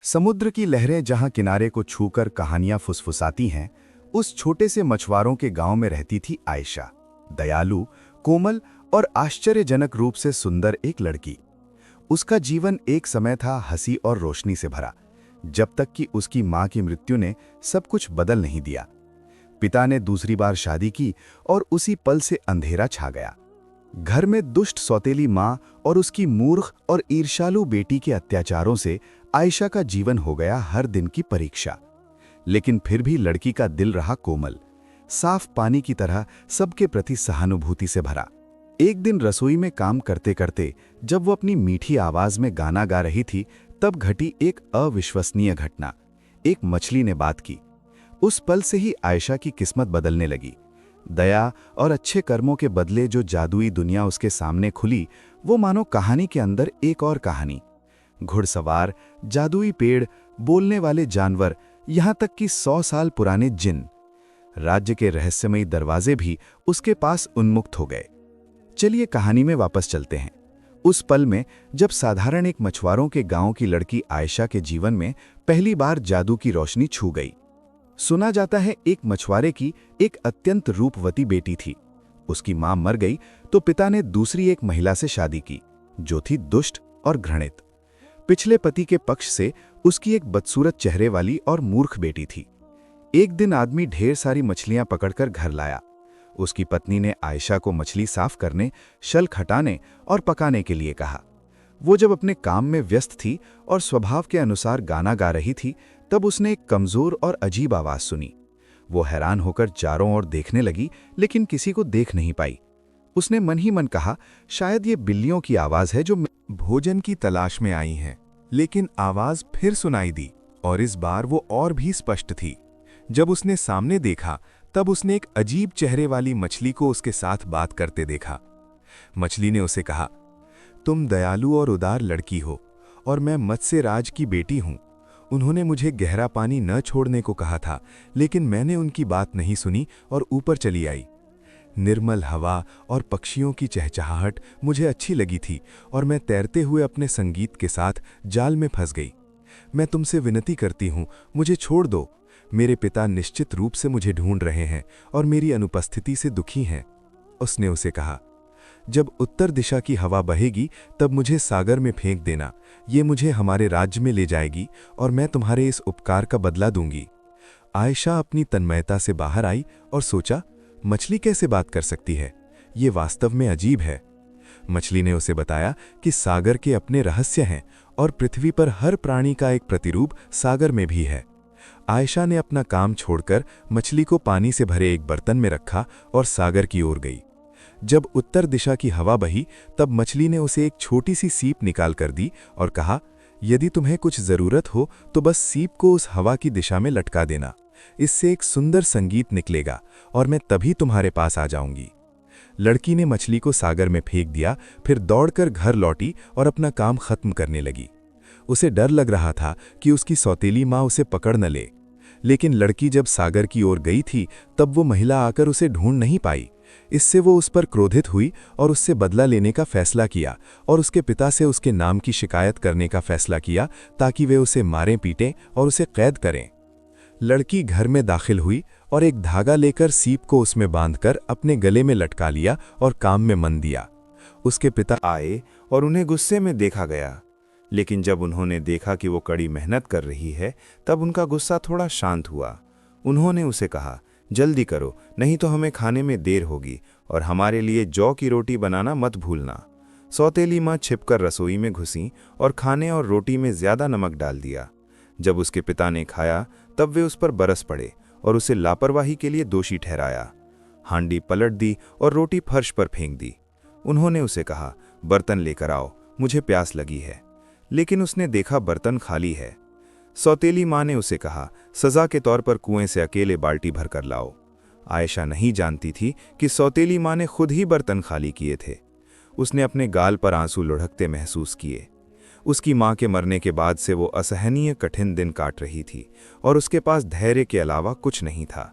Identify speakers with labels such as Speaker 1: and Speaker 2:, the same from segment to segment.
Speaker 1: समुद्र की लहरें जहां किनारे को छूकर कहानियां फुसफुसाती हैं, उस छोटे से मछुआरों के गांव में रहती थी आयशा। दयालु, कोमल और आश्चर्यजनक रूप से सुंदर एक लड़की। उसका जीवन एक समय था हंसी और रोशनी से भरा, जब तक कि उसकी मां की मृत्यु ने सब कुछ बदल नहीं दिया। पिता ने दूसरी बार शादी की और उसी पल से अंधेरा छा गया। घर में दुष्ट सौतेली मां और उसकी मूर्ख और ईर्ष्यालु बेटी के अत्याचारों से आयशा का जीवन हो गया हर दिन की परीक्षा। लेकिन फिर भी लड़की का दिल रहा कोमल, साफ पानी की तरह सबके प्रति सहानुभूति से भरा। एक दिन रसोई में काम करते करते जब वो अपनी मीठी आवाज में गाना गा रही थी, तब घटी एक अविश्वसनीय घटना। एक मछली ने बात की। उस पल से ही आयशा की किस्मत बदलने लगी। दया और अच्छे कर्मों के बदले जो जादुई दुनिया उसके सामने खुली, वो मानो कहानी के अंदर एक और कहानी। घुड़सवार, जादुई पेड़, बोलने वाले जानवर, यहां तक कि 100 साल पुराने जिन। राज्य के रहस्यमयी दरवाजे भी उसके पास उन्मुक्त हो गए। चलिए कहानी में वापस चलते हैं। उस पल में जब साधारण एक मछुआरों के गांव की लड़की आयशा के जीवन में पहली बार जादू की रोशनी छू गई। सुना जाता है एक मछुआरे की एक अत्यंत रूपवती बेटी थी। उसकी मां मर गई तो पिता ने दूसरी एक महिला से शादी की, जो थी दुष्ट और घृणित। पिछले पति के पक्ष से उसकी एक बदसूरत चेहरे वाली और मूर्ख बेटी थी। एक दिन आदमी ढेर सारी मछलियां पकड़कर घर लाया। उसकी पत्नी ने आयशा को मछली साफ करने, शल हटाने और पकाने के लिए कहा। वो जब अपने काम में व्यस्त थी और स्वभाव के अनुसार गाना गा रही थी, तब उसने एक कमजोर और अजीब आवाज सुनी। वो हैरान होकर चारों ओर देखने लगी, लेकिन किसी को देख नहीं पाई। उसने मन ही मन कहा, शायद ये बिल्लियों की आवाज है जो
Speaker 2: भोजन की तलाश में आई हैं। लेकिन आवाज फिर सुनाई दी और इस बार वो और भी स्पष्ट थी। जब उसने सामने देखा, तब उसने एक अजीब चेहरे वाली मछली को उसके साथ बात करते देखा। मछली ने उसे कहा, तुम दयालु और उदार लड़की हो और मैं मत्स्य राज की बेटी हूं। उन्होंने मुझे गहरा पानी न छोड़ने को कहा था, लेकिन मैंने उनकी बात नहीं सुनी और ऊपर चली आई। निर्मल हवा और पक्षियों की चहचहाहट मुझे अच्छी लगी थी और मैं तैरते हुए अपने संगीत के साथ जाल में फंस गई। मैं तुमसे विनती करती हूँ, मुझे छोड़ दो। मेरे पिता निश्चित रूप से मुझे ढूंढ रहे हैं और मेरी अनुपस्थिति से दुखी हैं। उसने उसे कहा, जब उत्तर दिशा की हवा बहेगी तब मुझे सागर में फेंक देना। ये मुझे हमारे राज्य में ले जाएगी और मैं तुम्हारे इस उपकार का बदला दूंगी। आयशा अपनी तन्मयता से बाहर आई और सोचा, मछली कैसे बात कर सकती है? ये वास्तव में अजीब है। मछली ने उसे बताया कि सागर के अपने रहस्य हैं और पृथ्वी पर हर प्राणी का एक प्रतिरूप सागर में भी है। आयशा ने अपना काम छोड़कर मछली को पानी से भरे एक बर्तन में रखा और सागर की ओर गई। जब उत्तर दिशा की हवा बही, तब मछली ने उसे एक छोटी सी सीप निकाल कर दी और कहा, यदि तुम्हें कुछ जरूरत हो तो बस सीप को उस हवा की दिशा में लटका देना। इससे एक सुंदर संगीत निकलेगा और मैं तभी तुम्हारे पास आ जाऊंगी। लड़की ने मछली को सागर में फेंक दिया, फिर दौड़कर घर लौटी और अपना काम खत्म करने लगी। उसे डर लग रहा था कि उसकी सौतेली माँ उसे पकड़ न ले। लेकिन लड़की जब सागर की ओर गई थी, तब वो महिला आकर उसे ढूंढ नहीं पाई। इससे वो उस पर क्रोधित हुई और उससे बदला लेने का फैसला किया और उसके पिता से उसके नाम की शिकायत करने का फैसला किया, ताकि वे उसे मारें पीटें और उसे कैद करें। लड़की घर में दाखिल हुई और एक धागा लेकर सीप को उसमें बांधकर अपने गले में लटका लिया और काम में मन दिया। उसके पिता
Speaker 3: आए और उन्हें गुस्से में देखा गया, लेकिन जब उन्होंने देखा कि वो कड़ी मेहनत कर रही है, तब उनका गुस्सा थोड़ा शांत हुआ। उन्होंने उसे कहा, जल्दी करो, नहीं तो हमें खाने में देर होगी, और हमारे लिए जौ की रोटी बनाना मत भूलना। सौतेली माँ छिपकर रसोई में घुसी और खाने और रोटी में ज्यादा नमक डाल दिया। जब उसके पिता ने खाया, तब वे उस पर बरस पड़े और उसे लापरवाही के लिए दोषी ठहराया। हांडी पलट दी और रोटी फर्श पर फेंक दी। उन्होंने उसे कहा, बर्तन लेकर आओ, मुझे प्यास लगी है। लेकिन उसने देखा बर्तन खाली है। सौतेली माँ ने उसे कहा, सजा के तौर पर कुएं से अकेले बाल्टी भरकर लाओ। आयशा नहीं जानती थी कि सौतेली माँ ने खुद ही बर्तन खाली किए थे। उसने अपने गाल पर आंसू लुढ़कते महसूस किए। उसकी माँ के मरने के बाद से वो असहनीय कठिन दिन काट रही थी और उसके पास धैर्य के अलावा कुछ नहीं था।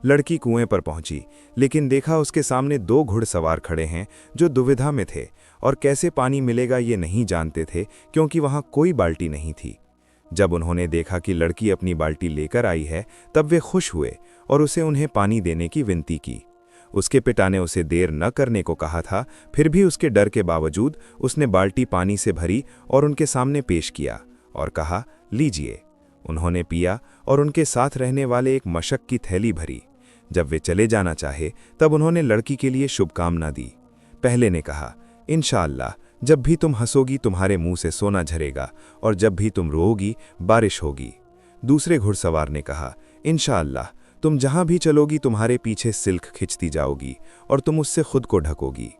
Speaker 3: लड़की कुएं पर पहुंची, लेकिन देखा उसके सामने 2 घुड़सवार खड़े हैं जो दुविधा में थे और कैसे पानी मिलेगा ये नहीं जानते थे, क्योंकि वहां कोई बाल्टी नहीं थी। जब उन्होंने देखा कि लड़की अपनी बाल्टी लेकर आई है तब वे खुश हुए और उसे उन्हें पानी देने की विनती की। उसके पिता ने उसे देर न करने को कहा था, फिर भी उसके डर के बावजूद उसने बाल्टी पानी से भरी और उनके सामने पेश किया और कहा, लीजिए। उन्होंने पिया और उनके साथ रहने वाले एक मशक की थैली भरी। जब वे चले जाना चाहे तब उन्होंने लड़की के लिए शुभकामना दी। पहले ने कहा, इंशाअल्लाह जब भी तुम हंसोगी तुम्हारे मुंह से सोना झरेगा और जब भी तुम रोओगी बारिश होगी। दूसरे घुड़सवार ने कहा, इंशाअल्लाह तुम जहां भी चलोगी तुम्हारे पीछे सिल्क खिंचती जाओगी और तुम उससे खुद को ढकोगी।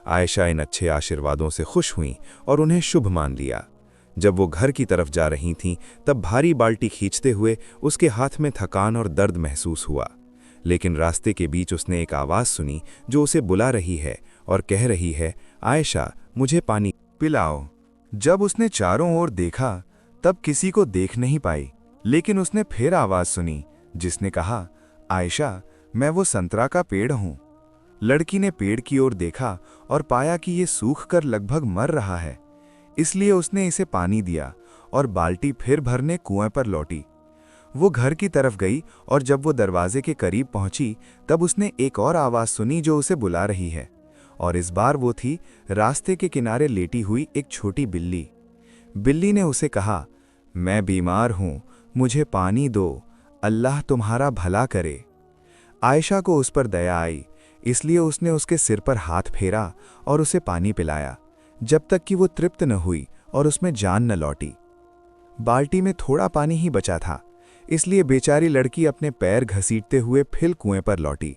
Speaker 3: आयशा इन अच्छे आशीर्वादों से खुश हुईं और उन्हें शुभ मान लिया। जब वो घर की तरफ जा रही थीं तब भारी बाल्टी खींचते हुए उसके हाथ में थकान और दर्द महसूस हुआ, लेकिन रास्ते के बीच उसने एक आवाज़ सुनी जो उसे बुला रही है और कह रही है, आयशा मुझे पानी
Speaker 2: पिलाओ। जब उसने चारों ओर देखा तब किसी को देख नहीं पाई, लेकिन उसने फिर आवाज़ सुनी जिसने कहा, आयशा मैं वो संतरा का पेड़ हूँ। लड़की ने पेड़ की ओर देखा और पाया कि ये सूख कर लगभग मर रहा है, इसलिए उसने इसे पानी दिया और बाल्टी फिर भरने कुएं पर लौटी। वो घर की तरफ गई और जब वो दरवाजे के करीब पहुंची तब उसने एक और आवाज़ सुनी जो उसे बुला रही है, और इस बार वो थी रास्ते के किनारे लेटी हुई एक छोटी बिल्ली। बिल्ली ने उसे कहा, मैं बीमार हूँ, मुझे पानी दो, अल्लाह तुम्हारा भला करे। आयशा को उस पर दया आई, इसलिए उसने उसके सिर पर हाथ फेरा और उसे पानी पिलाया जब तक कि वो तृप्त न हुई और उसमें जान न लौटी। बाल्टी में थोड़ा पानी ही बचा था, इसलिए बेचारी लड़की अपने पैर घसीटते हुए फिर कुएं पर लौटी।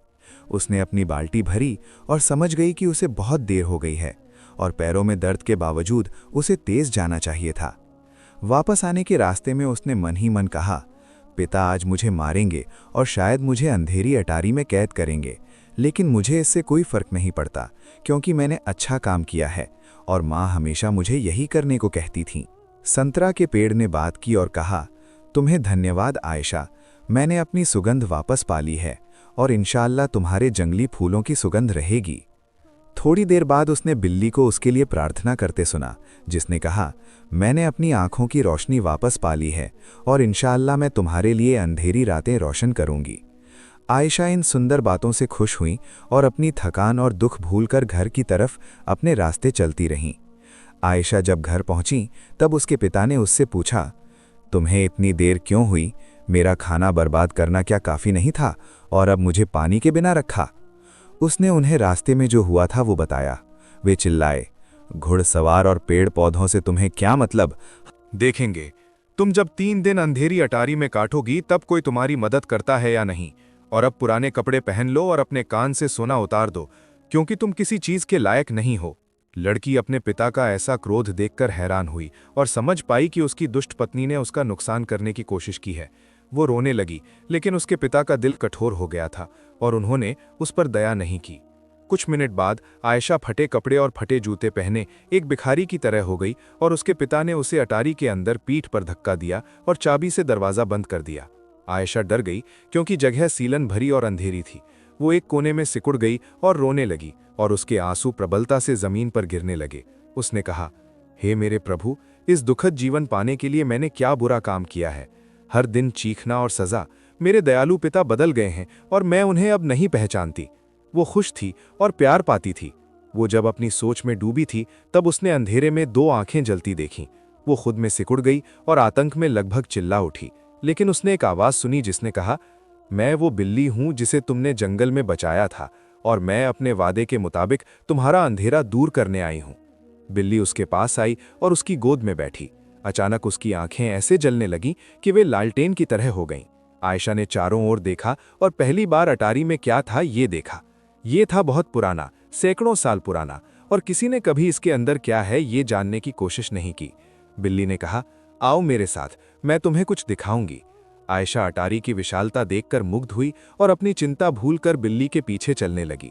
Speaker 2: उसने अपनी बाल्टी भरी और समझ गई कि उसे बहुत देर हो गई है और पैरों में दर्द के बावजूद उसे तेज जाना चाहिए था। वापस आने के रास्ते में उसने मन ही मन कहा, पिता आज मुझे मारेंगे और शायद मुझे अंधेरी अटारी में कैद करेंगे, लेकिन मुझे इससे कोई फर्क नहीं पड़ता क्योंकि मैंने अच्छा काम किया है और माँ हमेशा मुझे यही करने को कहती थी। संतरा के पेड़ ने बात की और कहा, तुम्हें धन्यवाद आयशा, मैंने अपनी सुगंध वापस पा ली है और इंशाअल्लाह तुम्हारे जंगली फूलों की सुगंध रहेगी। थोड़ी देर बाद उसने बिल्ली को उसके लिए प्रार्थना करते सुना, जिसने कहा, मैंने अपनी आंखों की रोशनी वापस पा ली है और इंशाअल्लाह मैं तुम्हारे लिए अंधेरी रातें रोशन करूंगी। आयशा इन सुंदर बातों से खुश हुई और अपनी थकान और दुख भूलकर घर की तरफ अपने रास्ते चलती रहीं। आयशा जब घर पहुंची तब उसके पिता ने उससे पूछा, तुम्हें इतनी देर क्यों हुई? मेरा खाना बर्बाद करना क्या काफ़ी नहीं था और अब मुझे पानी के बिना रखा? उसने उन्हें रास्ते में जो हुआ था वो बताया। वे चिल्लाए, घुड़सवार और पेड़ पौधों से तुम्हें क्या मतलब? देखेंगे तुम जब 3 दिन अंधेरी अटारी में काटोगी तब कोई तुम्हारी मदद करता है या नहीं। और अब पुराने कपड़े पहन लो और अपने कान से सोना उतार दो, क्योंकि तुम किसी चीज के लायक नहीं हो। लड़की अपने पिता का ऐसा क्रोध देखकर हैरान हुई और समझ पाई कि उसकी दुष्ट पत्नी ने उसका नुकसान करने की कोशिश की है। वो रोने लगी, लेकिन उसके पिता का दिल कठोर हो गया था और उन्होंने उस पर दया नहीं की। कुछ मिनट बाद आयशा फटे कपड़े और फटे जूते पहने एक भिखारी की तरह हो गई और उसके पिता ने उसे अटारी के अंदर पीठ पर धक्का दिया और चाबी से दरवाज़ा बंद कर दिया। आयशा डर गई क्योंकि जगह सीलन भरी और अंधेरी थी। वो एक कोने में सिकुड़ गई और रोने लगी और उसके आंसू प्रबलता से जमीन पर गिरने लगे। उसने कहा, हे मेरे प्रभु, इस दुखद जीवन पाने के लिए मैंने क्या बुरा काम किया है? हर दिन चीखना और सजा। मेरे दयालु पिता बदल गए हैं और मैं उन्हें अब नहीं पहचानती। वो खुश थी और प्यार पाती थी। वो जब अपनी सोच में डूबी थी तब उसने अंधेरे में 2 आंखें जलती देखीं। वो खुद में सिकुड़ गई और आतंक में लगभग चिल्ला उठी, लेकिन उसने एक आवाज़ सुनी जिसने कहा, मैं वो बिल्ली हूं जिसे तुमने जंगल में बचाया था और मैं अपने वादे के मुताबिक तुम्हारा अंधेरा दूर करने आई हूं। बिल्ली उसके पास आई और उसकी गोद में बैठी। अचानक उसकी आंखें ऐसे जलने लगीं कि वे लालटेन की तरह हो गईं। आयशा ने चारों ओर देखा और पहली बार अटारी में क्या था ये देखा। ये था बहुत पुराना, सैकड़ों साल पुराना, और किसी ने कभी इसके अंदर क्या है ये जानने की कोशिश नहीं की। बिल्ली ने कहा, आओ मेरे साथ, मैं तुम्हें कुछ दिखाऊंगी। आयशा अटारी की विशालता देखकर मुग्ध हुई और अपनी चिंता भूलकर बिल्ली के पीछे चलने लगी।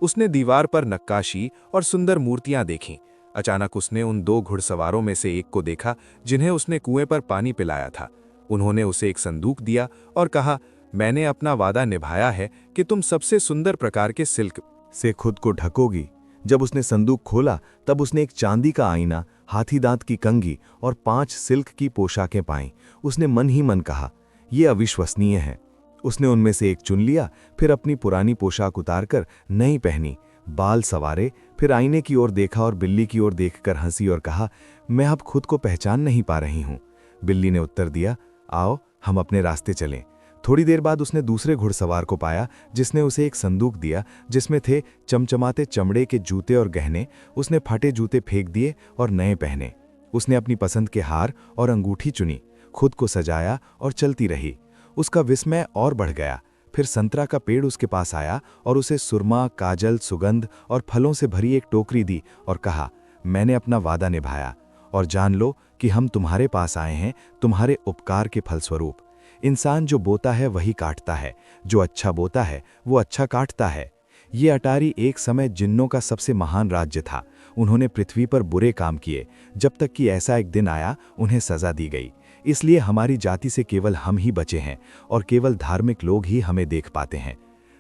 Speaker 2: उसने दीवार पर नक्काशी और सुंदर मूर्तियां देखीं। अचानक उसने उन 2 घुड़सवारों में से एक को देखा जिन्हें उसने कुएं पर पानी पिलाया था। उन्होंने उसे एक संदूक दिया और कहा, मैंने अपना वादा निभाया है कि तुम सबसे सुंदर प्रकार के सिल्क
Speaker 3: से खुद को ढकोगी, जब उसने संदूक खोला तब उसने एक चांदी का आईना, हाथी दांत की कंघी और 5 सिल्क की पोशाकें पाईं। उसने मन ही मन कहा, ये अविश्वसनीय है। उसने उनमें से एक चुन लिया, फिर अपनी पुरानी पोशाक उतारकर नई पहनी, बाल संवारे, फिर आईने की ओर देखा और बिल्ली की ओर देखकर हंसी और कहा, मैं अब खुद को पहचान नहीं पा रही हूं। बिल्ली ने उत्तर दिया, आओ हम अपने रास्ते चलें। थोड़ी देर बाद उसने दूसरे घुड़सवार को पाया, जिसने उसे एक संदूक दिया जिसमें थे चमचमाते चमड़े के जूते और गहने। उसने फटे जूते फेंक दिए और नए पहने। उसने अपनी पसंद के हार और अंगूठी चुनी, खुद को सजाया और चलती रही। उसका विस्मय और बढ़ गया। फिर संतरा का पेड़ उसके पास आया और उसे सुरमा, काजल, सुगंध और फलों से भरी एक टोकरी दी और कहा, मैंने अपना वादा निभाया और जान लो कि हम तुम्हारे पास आए हैं तुम्हारे उपकार के फलस्वरूप। इंसान जो बोता है वही काटता है, जो अच्छा बोता है वो अच्छा काटता है। ये अटारी एक समय जिन्नों का सबसे महान राज्य था। उन्होंने पृथ्वी पर बुरे काम किए, जब तक कि ऐसा एक दिन आया उन्हें सजा दी गई। इसलिए हमारी जाति से केवल हम ही बचे हैं और केवल धार्मिक लोग ही हमें देख पाते हैं।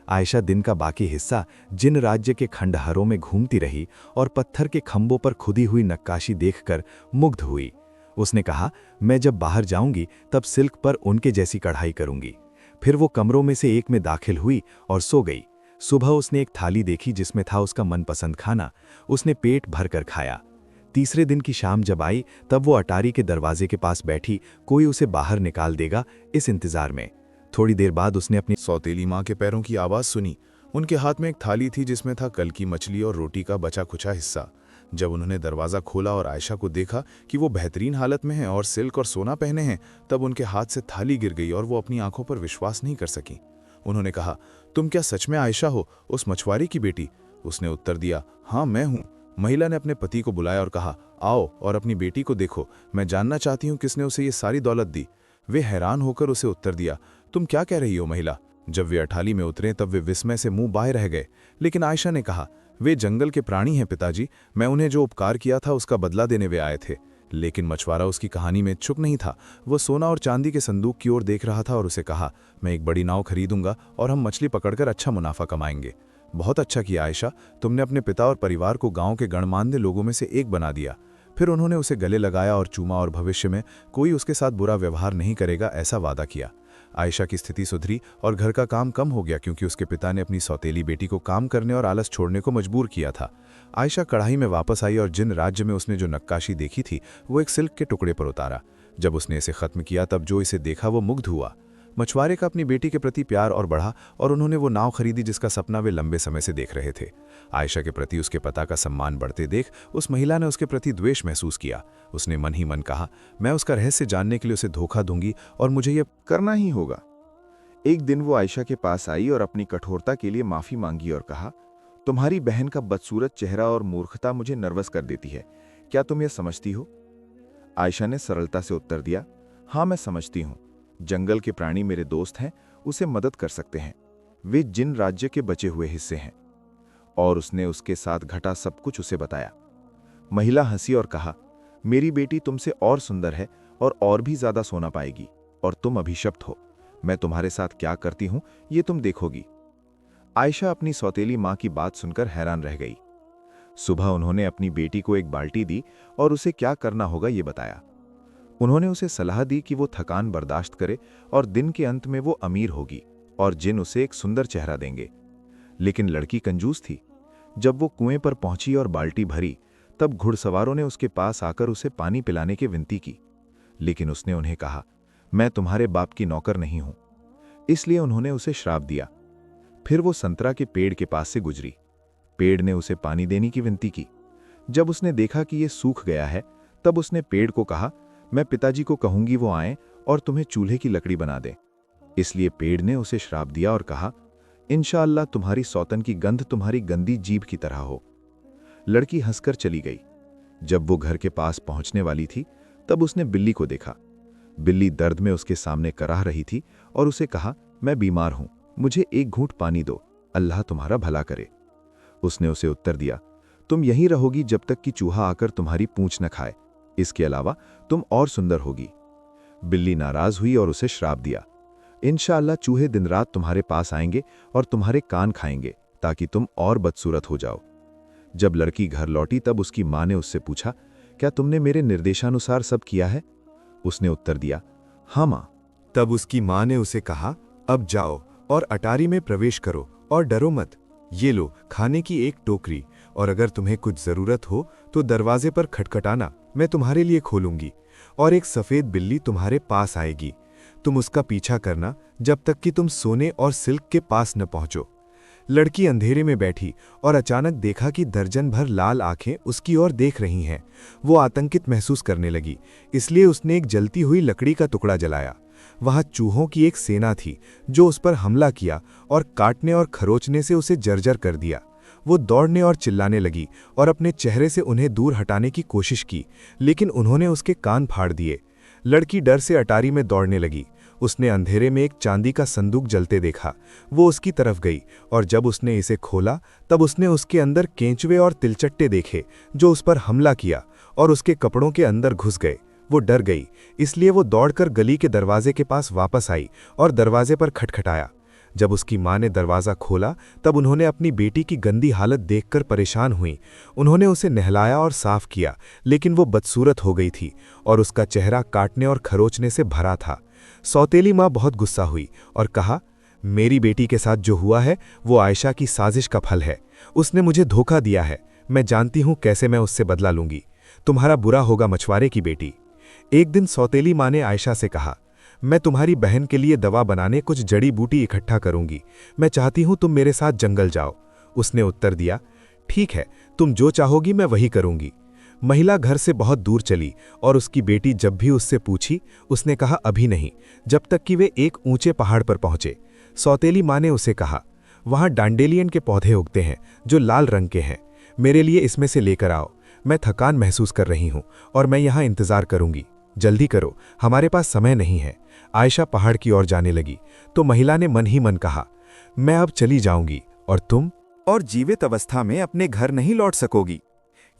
Speaker 3: आयशा दिन का बाकी हिस्सा जिन राज्य के खंडहरों में घूमती रही और पत्थर के खंभों पर खुदी हुई नक्काशी देखकर मुग्ध हुई। उसने कहा, मैं जब बाहर जाऊंगी तब सिल्क पर उनके जैसी कढ़ाई करूंगी। फिर वो कमरों में से एक में दाखिल हुई और सो गई। सुबह उसने एक थाली देखी जिसमें था उसका मनपसंद खाना। उसने पेट भरकर खाया। तीसरे दिन की शाम जब आई तब वो अटारी के दरवाजे के पास बैठी, कोई उसे बाहर निकाल देगा इस इंतजार में। थोड़ी देर बाद उसने अपनी
Speaker 4: सौतेली माँ के पैरों की आवाज़ सुनी। उनके हाथ में एक थाली थी जिसमें था कल की मछली और रोटी का बचा खुचा हिस्सा। जब उन्होंने दरवाज़ा खोला और आयशा को देखा कि वो बेहतरीन हालत में है और सिल्क और सोना पहने हैं, तब उनके हाथ से थाली गिर गई और वो अपनी आंखों पर विश्वास नहीं कर सकी। उन्होंने कहा, तुम क्या सच में आयशा हो, उस मछुआरे की बेटी? उसने उत्तर दिया, हाँ मैं हूँ। महिला ने अपने पति को बुलाया और कहा, आओ और अपनी बेटी को देखो, मैं जानना चाहती हूँ किसने उसे ये सारी दौलत दी। वे हैरान होकर उसे उत्तर दिया, तुम क्या कह रही हो महिला? जब वे अठाली में उतरे तब वे विस्मय से मुंह बाए रह गए। लेकिन आयशा ने कहा, वे जंगल के प्राणी हैं पिताजी, मैं उन्हें जो उपकार किया था उसका बदला देने वे आए थे। लेकिन मछुआरा उसकी कहानी में इच्छुक नहीं था। वह सोना और चांदी के संदूक की ओर देख रहा था और उसे कहा, मैं एक बड़ी नाव खरीदूंगा और हम मछली पकड़कर अच्छा मुनाफा कमाएंगे। बहुत अच्छा किया आयशा, तुमने अपने पिता और परिवार को गांव के गणमान्य लोगों में से एक बना दिया। फिर उन्होंने उसे गले लगाया और चूमा और भविष्य में कोई उसके साथ बुरा व्यवहार नहीं करेगा ऐसा वादा किया। आयशा की स्थिति सुधरी और घर का काम कम हो गया क्योंकि उसके पिता ने अपनी सौतेली बेटी को काम करने और आलस छोड़ने को मजबूर किया था। आयशा कढ़ाई में वापस आई और जिन राज्य में उसने जो नक्काशी देखी थी वो एक सिल्क के टुकड़े पर उतारा। जब उसने इसे खत्म किया तब जो इसे देखा वो मुग्ध हुआ। मछुआरे का अपनी बेटी के प्रति प्यार और बढ़ा और उन्होंने वो नाव खरीदी जिसका सपना वे लंबे समय से देख रहे थे। आयशा के प्रति उसके पिता का सम्मान बढ़ते देख उस महिला ने उसके प्रति द्वेष महसूस किया। उसने मन ही मन कहा, मैं उसका रहस्य जानने के लिए उसे धोखा दूंगी और मुझे यह
Speaker 3: करना ही होगा। एक दिन वो आयशा के पास आई और अपनी कठोरता के लिए माफी मांगी और कहा, तुम्हारी बहन का बदसूरत चेहरा और मूर्खता मुझे नर्वस कर देती है, क्या तुम यह समझती हो? आयशा ने सरलता से उत्तर दिया, हाँ मैं समझती हूँ। जंगल के प्राणी मेरे दोस्त हैं, उसे मदद कर सकते हैं। वे जिन राज्य के बचे हुए हिस्से हैं। और उसने उसके साथ घटा सब कुछ उसे बताया। महिला हंसी और कहा, मेरी बेटी तुमसे और सुंदर है और भी ज्यादा सोना पाएगी और तुम अभिशप्त हो। मैं तुम्हारे साथ क्या करती हूं ये तुम देखोगी। आयशा अपनी सौतेली मां की बात सुनकर हैरान रह गई। सुबह उन्होंने अपनी बेटी को एक बाल्टी दी और उसे क्या करना होगा ये बताया। उन्होंने उसे सलाह दी कि वो थकान बर्दाश्त करे और दिन के अंत में वो अमीर होगी और जिन उसे एक सुंदर चेहरा देंगे। लेकिन लड़की कंजूस थी। जब वो कुएं पर पहुंची और बाल्टी भरी तब घुड़सवारों ने उसके पास आकर उसे पानी पिलाने की विनती की। लेकिन उसने उन्हें कहा, मैं तुम्हारे बाप की नौकर नहीं हूं। इसलिए उन्होंने उसे श्राप दिया। फिर वो संतरा के पेड़ के पास से गुजरी। पेड़ ने उसे पानी देने की विनती की। जब उसने देखा कि ये सूख गया है तब उसने पेड़ को कहा, मैं पिताजी को कहूंगी वो आएं और तुम्हें चूल्हे की लकड़ी बना दें। इसलिए पेड़ ने उसे श्राप दिया और कहा, इंशाअल्लाह तुम्हारी सौतन की गंध तुम्हारी गंदी जीभ की तरह हो। लड़की हंसकर चली गई। जब वो घर के पास पहुंचने वाली थी तब उसने बिल्ली को देखा। बिल्ली दर्द में उसके सामने कराह रही थी और उसे कहा, मैं बीमार हूं, मुझे एक घूंट पानी दो, अल्लाह तुम्हारा भला करे। उसने उसे उत्तर दिया, तुम यहीं रहोगी जब तक कि चूहा आकर तुम्हारी पूंछ न खाए, इसके अलावा तुम और सुंदर होगी। बिल्ली नाराज हुई और उसे श्राप दिया, इंशाअल्लाह चूहे दिन रात तुम्हारे पास आएंगे और तुम्हारे कान खाएंगे ताकि तुम और बदसूरत हो जाओ।
Speaker 4: जब लड़की घर लौटी तब उसकी माँ ने उससे पूछा, क्या तुमने मेरे निर्देशानुसार सब किया है? उसने उत्तर दिया, हाँ माँ।
Speaker 2: तब उसकी माँ ने उसे कहा, अब जाओ और अटारी में प्रवेश करो और डरो मत। ये लो खाने की एक टोकरी, और अगर तुम्हें कुछ जरूरत हो तो दरवाजे पर खटखटाना, मैं तुम्हारे लिए खोलूंगी। और एक सफेद बिल्ली तुम्हारे पास आएगी, तुम उसका पीछा करना जब तक कि तुम सोने और सिल्क के पास न पहुंचो। लड़की अंधेरे में बैठी और अचानक देखा कि दर्जन भर लाल आंखें उसकी ओर देख रही हैं। वो आतंकित महसूस करने लगी, इसलिए उसने एक जलती हुई लकड़ी का टुकड़ा जलाया। वहां चूहों की एक सेना थी जो उस पर हमला किया और काटने और खरोचने से उसे जर्जर कर दिया। वो दौड़ने और चिल्लाने लगी और अपने चेहरे से उन्हें दूर हटाने की कोशिश की, लेकिन उन्होंने उसके कान फाड़ दिए। लड़की डर से अटारी में दौड़ने लगी। उसने अंधेरे में एक चांदी का संदूक जलते देखा। वो उसकी तरफ गई और जब उसने इसे खोला तब उसने उसके अंदर केंचुए और तिलचट्टे देखे जो उस पर हमला किया और उसके कपड़ों के अंदर घुस गए। वो डर गई, इसलिए वो दौड़कर गली के दरवाजे के पास वापस आई और दरवाजे पर खटखटाया। जब उसकी माँ ने दरवाज़ा खोला तब उन्होंने अपनी बेटी की गंदी हालत देखकर परेशान हुई। उन्होंने उसे नहलाया और साफ किया, लेकिन वो बदसूरत हो गई थी और उसका चेहरा काटने और खरोचने से भरा था। सौतेली माँ बहुत गुस्सा हुई और कहा, मेरी बेटी के साथ जो हुआ है वो आयशा की साजिश का फल है। उसने मुझे धोखा दिया है। मैं जानती हूँ कैसे मैं उससे बदला लूंगी। तुम्हारा बुरा होगा मछुआरे की बेटी। एक दिन सौतेली माँ ने आयशा से कहा, मैं तुम्हारी बहन के लिए दवा बनाने कुछ जड़ी बूटी इकट्ठा करूंगी। मैं चाहती हूं तुम मेरे साथ जंगल जाओ। उसने उत्तर दिया, ठीक है, तुम जो चाहोगी मैं वही करूंगी। महिला घर से बहुत दूर चली और उसकी बेटी जब भी उससे पूछी उसने कहा अभी नहीं, जब तक कि वे एक ऊंचे पहाड़ पर पहुंचे। सौतेली माँ ने उसे कहा, वहां डांडेलियन के पौधे उगते हैं जो लाल रंग के हैं। मेरे लिए इसमें से लेकर आओ। मैं थकान महसूस कर रही हूं और मैं यहां इंतजार करूंगी। जल्दी करो, हमारे पास समय नहीं है। आयशा पहाड़ की ओर जाने लगी तो महिला ने मन ही मन कहा, मैं अब चली जाऊंगी और तुम
Speaker 3: और जीवित अवस्था में अपने घर नहीं लौट सकोगी।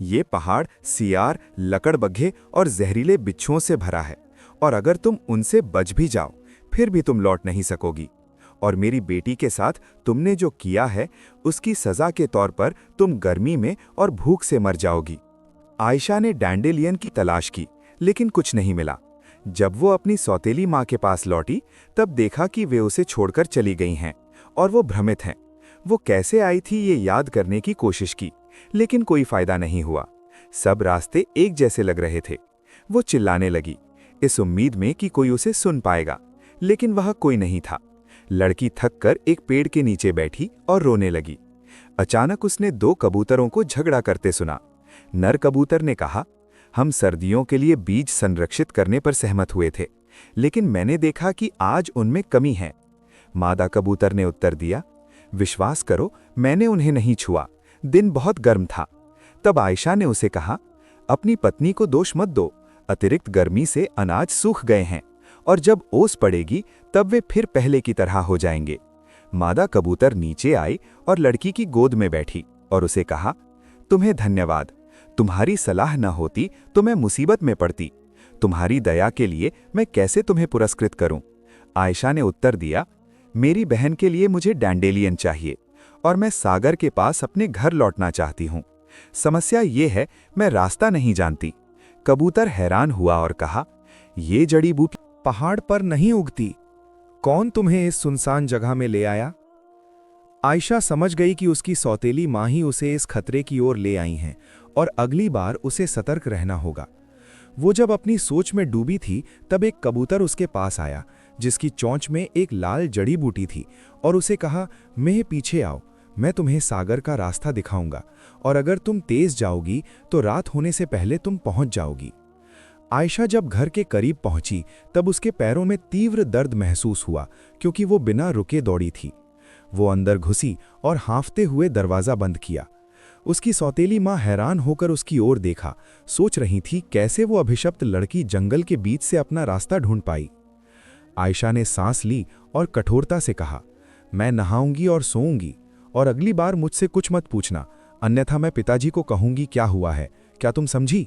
Speaker 3: ये पहाड़ सियार, लकड़बग्घे और जहरीले बिच्छुओं से भरा है, और अगर तुम उनसे बच भी जाओ फिर भी तुम लौट नहीं सकोगी। और मेरी बेटी के साथ तुमने जो किया है उसकी सजा के तौर पर तुम गर्मी में और भूख से मर जाओगी। आयशा ने डैंडेलियन की तलाश की, लेकिन कुछ नहीं मिला। जब वो अपनी सौतेली माँ के पास लौटी तब देखा कि वे उसे छोड़कर चली गई हैं और वो भ्रमित हैं। वो कैसे आई थी ये याद करने की कोशिश की, लेकिन कोई फायदा नहीं हुआ। सब रास्ते एक जैसे लग रहे थे। वो चिल्लाने लगी, इस उम्मीद में कि कोई उसे सुन पाएगा, लेकिन वह कोई नहीं था। लड़की थककर एक पेड़ के नीचे बैठी और रोने लगी। अचानक उसने दो कबूतरों को झगड़ा करते सुना। नर कबूतर ने कहा, हम सर्दियों के लिए बीज संरक्षित करने पर सहमत हुए थे, लेकिन मैंने देखा कि आज उनमें कमी है। मादा कबूतर ने उत्तर दिया, विश्वास करो मैंने उन्हें नहीं छुआ, दिन बहुत गर्म था। तब आयशा ने उसे कहा, अपनी पत्नी को दोष मत दो, अतिरिक्त गर्मी से अनाज सूख गए हैं और जब ओस पड़ेगी तब वे फिर पहले की तरह हो जाएंगे। मादा कबूतर नीचे आई और लड़की की गोद में बैठी और उसे कहा, तुम्हें धन्यवाद, तुम्हारी सलाह न होती तो मैं मुसीबत में पड़ती। तुम्हारी दया के लिए मैं कैसे तुम्हें पुरस्कृत करूं? आयशा ने उत्तर दिया, मेरी बहन के लिए मुझे डैंडेलियन चाहिए और मैं सागर के पास अपने घर लौटना चाहती हूं। समस्या ये है, मैं रास्ता नहीं जानती। कबूतर हैरान हुआ और कहा, ये जड़ी बूटी
Speaker 2: पहाड़ पर नहीं उगती। कौन तुम्हें इस सुनसान जगह में ले आया? आयशा समझ गई कि उसकी सौतेली माँ ही उसे इस खतरे की ओर ले आई हैं और अगली बार उसे सतर्क रहना होगा। वो जब अपनी सोच में डूबी थी तब एक कबूतर उसके पास आया जिसकी चोंच में एक लाल जड़ी बूटी थी और उसे कहा, मेरे पीछे आओ, मैं तुम्हें सागर का रास्ता दिखाऊंगा और अगर तुम तेज जाओगी तो रात होने से पहले तुम पहुंच जाओगी। आयशा जब घर के करीब पहुंची तब उसके पैरों में तीव्र दर्द महसूस हुआ क्योंकि वो बिना रुके दौड़ी थी। वो अंदर घुसी और हाँफते हुए दरवाज़ा बंद किया। उसकी सौतेली माँ हैरान होकर उसकी ओर देखा, सोच रही थी कैसे वो अभिशप्त लड़की जंगल के बीच से अपना रास्ता ढूंढ पाई। आयशा ने सांस ली और कठोरता से कहा, मैं नहाऊंगी और सोऊंगी और अगली बार मुझसे कुछ मत पूछना, अन्यथा मैं पिताजी को कहूंगी क्या हुआ है, क्या तुम समझी?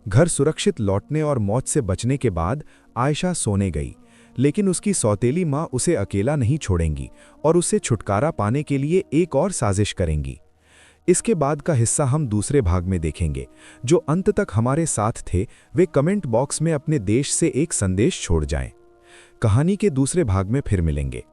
Speaker 2: घर सुरक्षित लौटने और मौत से बचने के बाद आयशा सोने गई, लेकिन उसकी सौतेली माँ उसे अकेला नहीं छोड़ेंगी और उससे छुटकारा पाने के लिए एक और साजिश करेंगी। इसके बाद का हिस्सा हम दूसरे भाग में देखेंगे। जो अंत तक हमारे साथ थे वे कमेंट बॉक्स में अपने देश से एक संदेश छोड़ जाएं। कहानी के दूसरे भाग में फिर मिलेंगे।